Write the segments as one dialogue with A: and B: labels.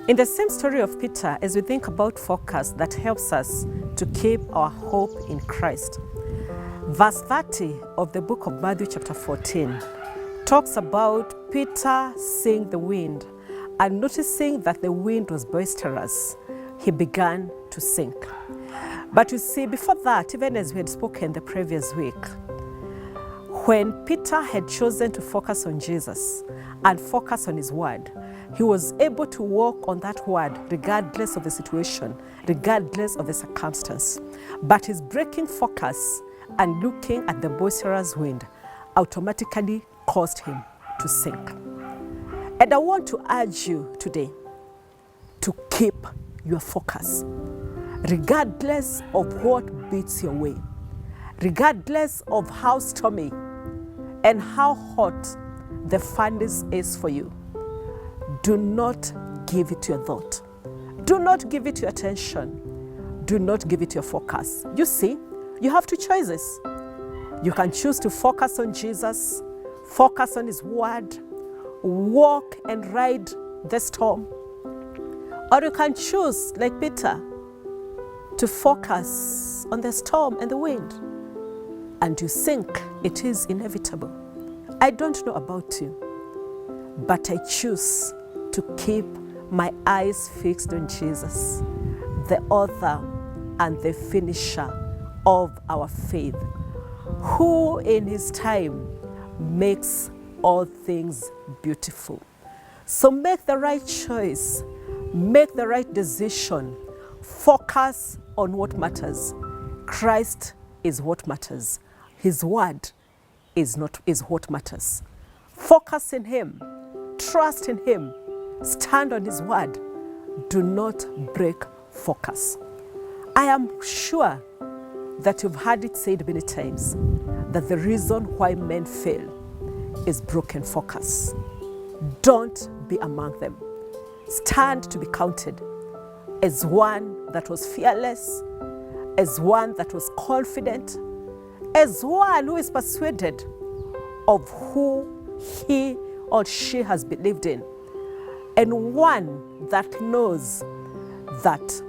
A: In the same story of Peter, as we think about focus that helps us to keep our hope in Christ, verse 30 of the book of Matthew chapter 14 talks about Peter seeing the wind and noticing that the wind was boisterous. He began to sink. But you see, before that, even as we had spoken the previous week, when Peter had chosen to focus on Jesus and focus on his word, he was able to walk on that word regardless of the situation, regardless of the circumstance. But his breaking focus and looking at the boisterous wind automatically caused him to sink. And I want to urge you today to keep your focus, regardless of what beats your way, regardless of how stormy and how hot the furnace is for you. Do not give it your thought. Do not give it your attention. Do not give it your focus. You see, you have two choices. You can choose to focus on Jesus, focus on his word, walk and ride the storm. Or you can choose, like Peter, to focus on the storm and the wind, and you sink. It is inevitable. I don't know about you, but I choose to keep my eyes fixed on Jesus, the author and the finisher of our faith, who in his time makes all things beautiful. So make the right choice, make the right decision, focus on what matters. Christ is what matters. His word is what matters. Focus in him, trust in him, stand on his word. Do not break focus. I am sure that you've heard it said many times that the reason why men fail is broken focus. Don't be among them. Stand to be counted as one that was fearless, as one that was confident, as one who is persuaded of who he or she has believed in, and one that knows that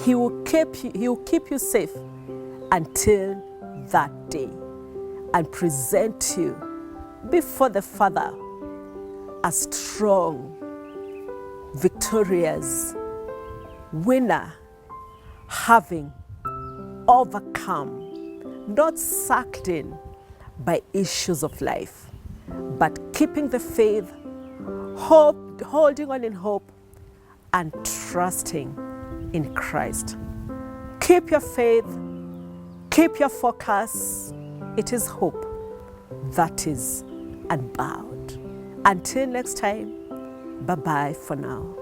A: he will keep you safe until that day and present you before the Father a strong, victorious winner, having overcome, not sucked in by issues of life, but keeping the faith, holding on in hope, and trusting in Christ. Keep your faith, keep your focus. It is hope that is unbound. Until next time, bye-bye for now.